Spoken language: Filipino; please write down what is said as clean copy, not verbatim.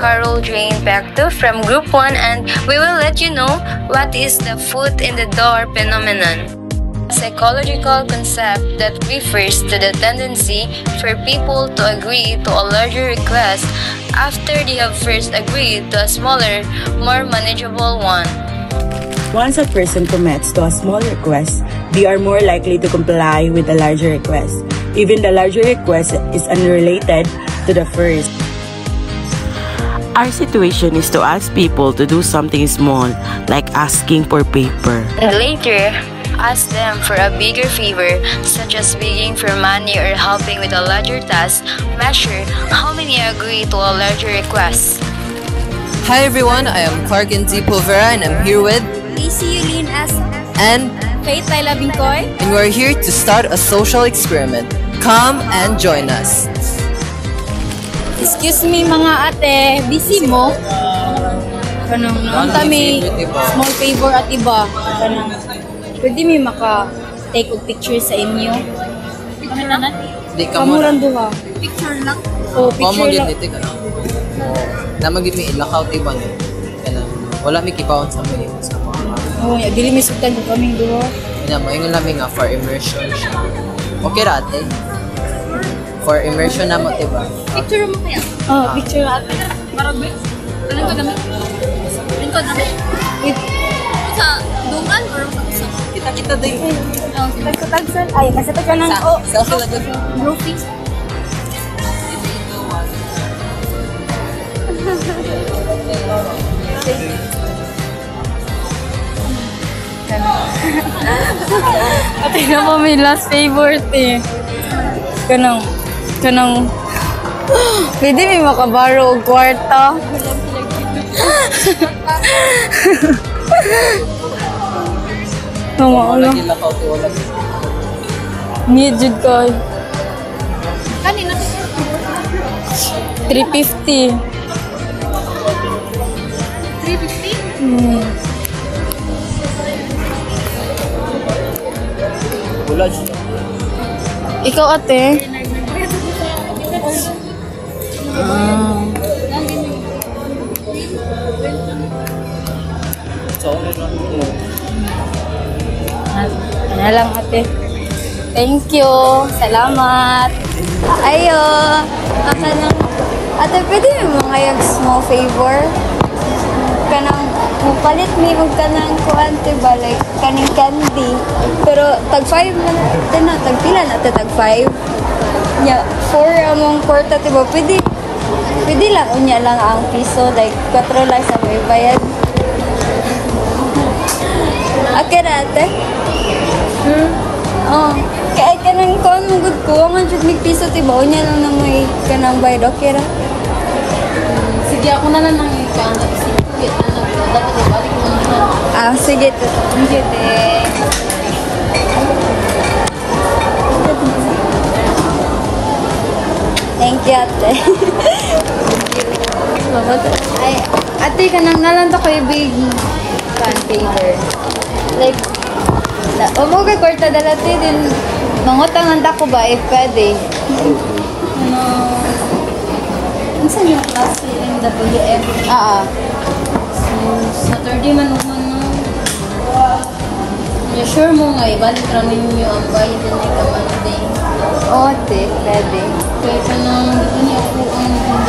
Carol Jane Pecto from Group 1, and we will let you know what is the foot in the door phenomenon. A psychological concept that refers to the tendency for people to agree to a larger request after they have first agreed to a smaller, more manageable one. Once a person commits to a small request, they are more likely to comply with the larger request. Even the larger request is unrelated to the first. Our situation is to ask people to do something small, like asking for paper. And later, ask them for a bigger favor, such as begging for money or helping with a larger task. Measure how many agree to a larger request. Hi everyone, I am Clark N.Z. Pulvera and I'm here with Daisy Yulene S. and Faith Laila Bingkoy. And we're here to start a social experiment. Come and join us. Excuse me mga ate, busy mo? Kanang naunta may small favor at iba. Kanang pwede may maka-take og picture sa inyo. Picture na? Di ka mo Kamuran duha. Picture lang? Oo, picture lang. Namagit may ilakaw iba niyo. Wala may kipawon sa mga yun. Oo, dili may sugtan ko kaming duha. Maingon namin nga for immersion siya. Okay rate? For immersion na mo, diba? Picture mo kaya? Oo, picture ate. Marag ba? Anong ko dami? Anong ko dami? Sa dungan or sa? Kita din. Oo, tagsan. Ay, kasi ito ka ng... Selfie lang din. Groupie. Ate na po may last favorite eh. Kanang pwede may makabaro og kwarta. Wala. Medyo ko. Kanina 350. 350? Ikaw ate? Ano lang ate. Thank you. Salamat. Ayo. Ate, pwede mo ngayag small favor? Kanang mupalit mi og kanang kuante ba like kaning candy. Pero tag 5 na tag pila na tag 5. Nya for among kwarta tiba pwede lang unya lang ang piso like 4 lang sa may bayad. Okay na ate? Oh, kaya kanang kuan mo gud ko ang jud mig piso tiba unya lang na may kanang bayad okay ra. Sige ako na lang nang ikaw dapat ibalik mo na. Sige to. Thank you, te. Thank you, ate. Ay, ate, kanang nalang to ko big fan favor. Like, umugay kwarta dala te din. Mangutangan ta ko ba if pwede? Ano saan yung klase MWF? Saturday man naman no. You sure mo nga ibalik ra ninyo ang bayad na ka Monday? Oo, ate, pwede. Kaya ka nang hindi ako ang